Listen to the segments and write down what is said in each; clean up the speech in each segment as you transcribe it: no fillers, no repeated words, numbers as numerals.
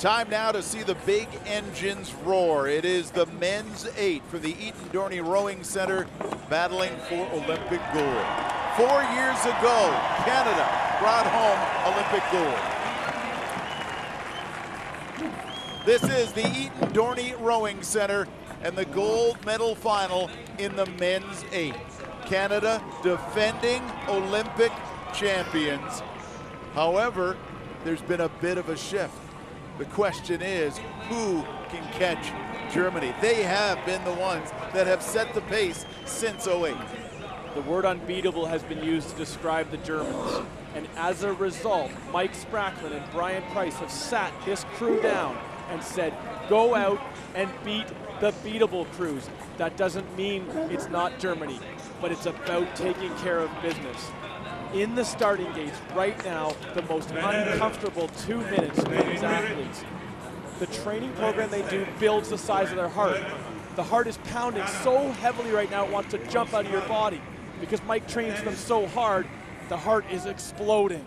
Time now to see the big engines roar. It is the men's 8 for the Eaton-Dorney Rowing Center battling for Olympic gold. 4 years ago, Canada brought home Olympic gold. This is the Eaton-Dorney Rowing Center and the gold medal final in the men's 8. Canada defending Olympic champions. However, there's been a bit of a shift. The question is, who can catch Germany? They have been the ones that have set the pace since '08. The word unbeatable has been used to describe the Germans. And as a result, Mike Spracklin and Brian Price have sat this crew down and said, go out and beat the beatable crews. That doesn't mean it's not Germany, but it's about taking care of business. In the starting gates right now, the most uncomfortable 2 minutes for these athletes. The training program they do builds the size of their heart. The heart is pounding so heavily right now it wants to jump out of your body. Because Mike trains them so hard, the heart is exploding.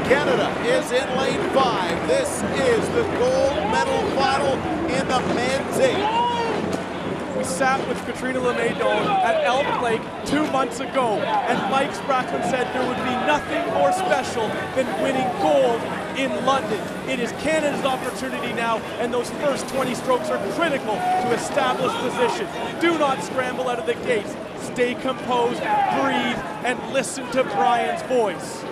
Canada is in lane 5. This is the gold medal final in the men's 8. We sat with Katrina Lemaidon at Elk Lake 2 months ago, and Mike Spracklin said there would be nothing more special than winning gold in London. It is Canada's opportunity now, and those first 20 strokes are critical to establish position. Do not scramble out of the gates. Stay composed, breathe, and listen to Brian's voice.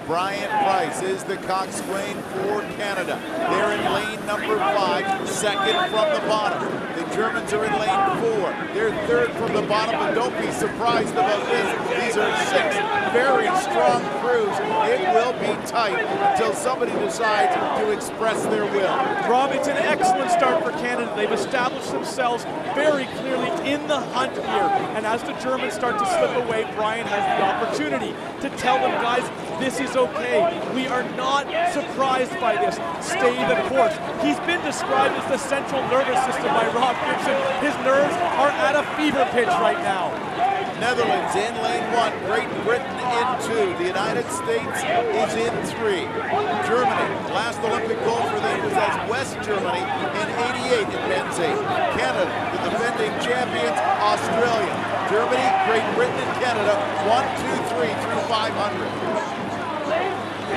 Brian Price is the coxswain for Canada. They're in lane number 5, second from the bottom. The Germans are in lane 4. They're third from the bottom, but don't be surprised about this. These are 6 very strong crews. It will be tight until somebody decides to express their will. Rob, it's an excellent start for Canada. They've established themselves very clearly in the hunt here. And as the Germans start to slip away, Brian has the opportunity to tell them, guys, this is okay. We are not surprised by this. Stay the course. He's been described as the central nervous system by Rob Gibson. His nerves are at a fever pitch right now. Netherlands in lane 1, Great Britain in 2. The United States is in 3. Germany, last Olympic gold for them was as West Germany in '88 in men's 8. Canada, the defending champions, Australia. Germany, Great Britain, and Canada, 1, 2, 3 through 500.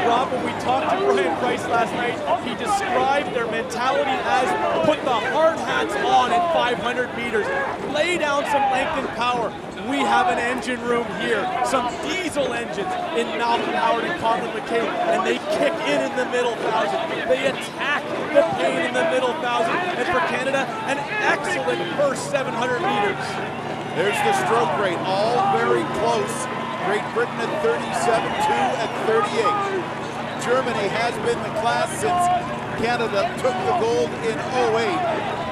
Rob, when we talked to Brian Price last night, he described their mentality as put the hard hats on at 500 meters, lay down some length and power. We have an engine room here, some diesel engines in Malcolm Howard and Conlon McCabe, and they kick in the middle 1,000. They attack the pain in the middle 1,000, and for Canada, an excellent first 700 meters. There's the stroke rate, all very close. Great Britain at 37.2 at 38. Germany has been the class since Canada took the gold in '08.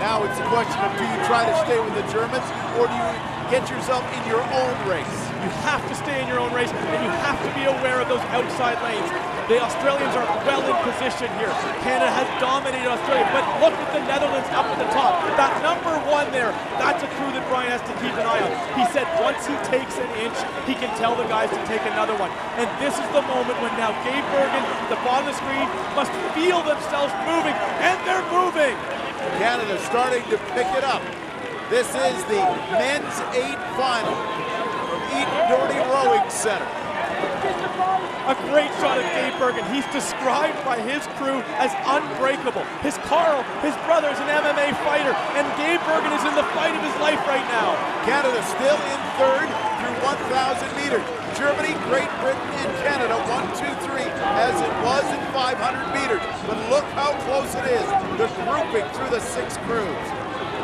Now it's a question of, do you try to stay with the Germans or do you get yourself in your own race? You have to stay in your own race, and you have to be aware of those outside lanes. The Australians are well in position here. Canada has dominated Australia, but look at the Netherlands up at the top. That number 1 there, that's a crew that Brian has to keep an eye on. He said once he takes an inch, he can tell the guys to take another one. And this is the moment when now Gabe Bergen, the bottom of the screen, must feel themselves moving, and they're moving. Canada starting to pick it up. This is the men's 8 final from Eaton-Dorney Rowing Center. A great shot of Gabe Bergen. He's described by his crew as unbreakable. His Carl, his brother, is an MMA fighter, and Gabe Bergen is in the fight of his life right now. Canada still in third through 1,000 meters. Germany, Great Britain, and Canada 1, 2, 3 as it was in 500 meters. But look how close it is. The grouping through the 6 crews.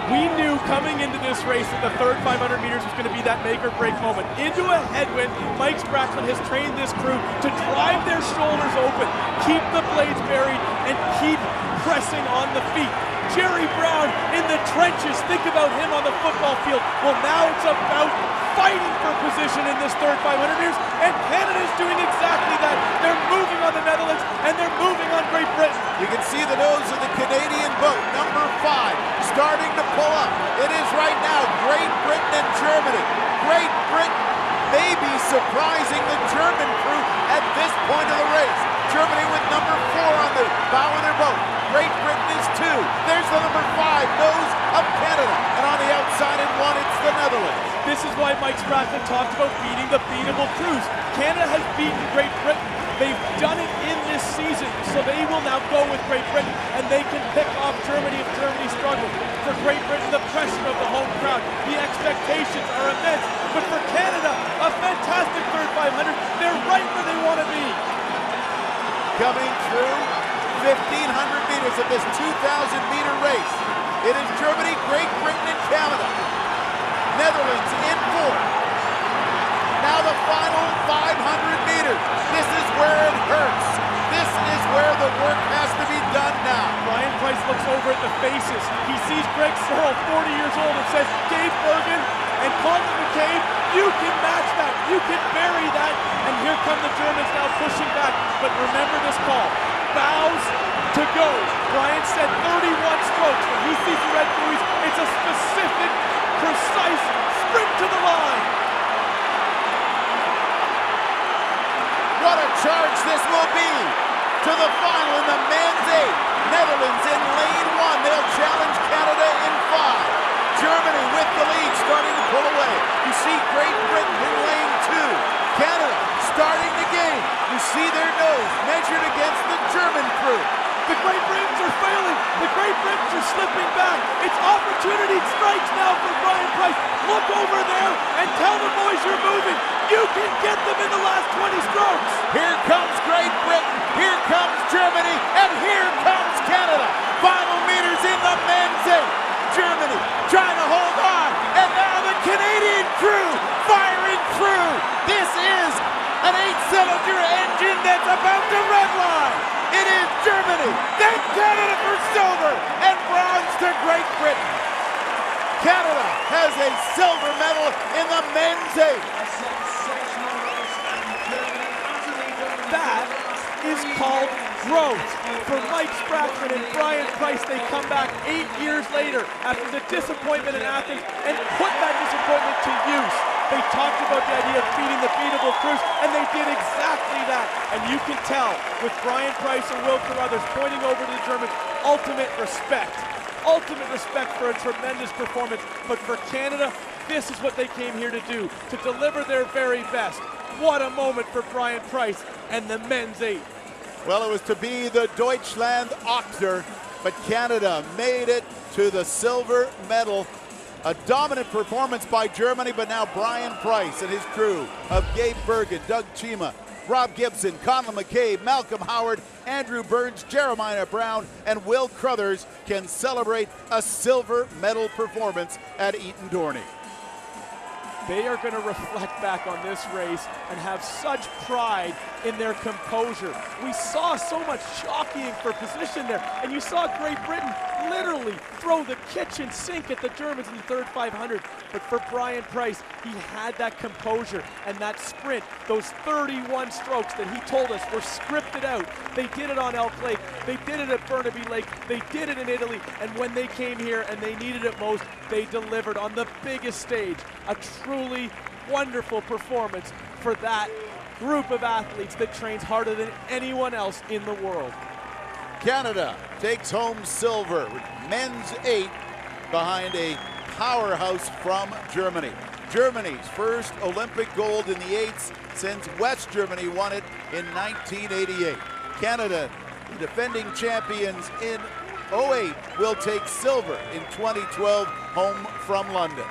We knew coming into this race that the third 500 meters was going to be that make or break moment. Into a headwind, Mike Spracklin has trained this crew to drive their shoulders open, keep the blades buried, and keep pressing on the feet. Jerry Brown in the trenches, think about him on the football field. Well, now it's about fighting for position in this third 500 meters, and Canada's doing exactly that. They're moving on the Netherlands, and they're moving on Great Britain. You can see the nose of the Canadian boat, number 5, starting to pull up. It is right now Great Britain and Germany. Great Britain maybe surprising the German crew at this point of the race. Germany with number 4 on the bow of their boat. Great Britain is 2. There's the number 5, nose of Canada. And on the outside in 1, it's the Netherlands. This is why Mike Spracklen talked about beating the beatable crews. Canada has beaten Great Britain. They've done it in this season, so they will now go with Great Britain, and they can pick off Germany if Germany struggles. For Great Britain, the pressure of the home crowd, the expectations are immense. But for Canada, a fantastic third 500. They're right where they want to be. Coming through 1,500 meters of this 2,000-meter race, it is Germany, Great Britain, and Canada. Netherlands in 4th. Now the final 500 meters. This is where it hurts. This is where the work has to be done now. Brian Price looks over at the faces. He sees Greg Searle, 40 years old, and says, Dave Bergen and Colin McCabe, you can match that. You can bury that. And here come the Germans now pushing back. But remember this call. Bows to go. Brian said 31 strokes. When he sees the red buoys, it's a specific, precise sprint to the line. What a charge this will be to the final in the men's 8. Netherlands in lane 1. They'll challenge Canada in 5. Germany with the lead, starting to pull away. You see Great Britain in lane 2. Canada starting the game. You see their nose measured against the German crew. The Great Britons are failing. The Great Britons are slipping back. It's opportunity strikes now for Brian Price. Look over there and tell the boys you're moving. You can get them in the last 20 strokes. Here comes Great Britain. Here comes Germany. And here comes Canada. Final meters in the men's 8. Germany trying to hold on. And now the Canadian crew firing through. This is an 8-cylinder engine that's about to redline. It is Germany, then Canada for silver, and bronze to Great Britain. Canada has a silver medal in the men's 8. That is called growth. For Mike Spracklen and Brian Price, they come back 8 years later after the disappointment in Athens and put that disappointment to use. They talked about the idea of beating the beatable crews, and they did exactly that. And you can tell with Brian Price and Will Carruthers pointing over to the Germans, ultimate respect. Ultimate respect for a tremendous performance. But for Canada, this is what they came here to do, to deliver their very best. What a moment for Brian Price and the men's 8. Well, it was to be the Deutschland Achter, but Canada made it to the silver medal. A dominant performance by Germany, but now Brian Price and his crew of Gabe Bergen, Doug Chima, Rob Gibson, Conlon McCabe, Malcolm Howard, Andrew Burns, Jeremiah Brown, and Will Carruthers can celebrate a silver medal performance at Eton Dorney. They are going to reflect back on this race and have such pride in their composure. We saw so much jockeying for position there, and you saw Great Britain literally throw the kitchen sink at the Germans in the third 500. But for Brian Price, he had that composure and that sprint, those 31 strokes that he told us were scripted out. They did it on Elk Lake, they did it at Burnaby Lake, they did it in Italy, and when they came here and they needed it most, they delivered on the biggest stage. A truly wonderful performance for that group of athletes that trains harder than anyone else in the world. Canada takes home silver with men's 8 behind a powerhouse from Germany. Germany's first Olympic gold in the 8s since West Germany won it in 1988. Canada, the defending champions in 08, will take silver in 2012 home from London.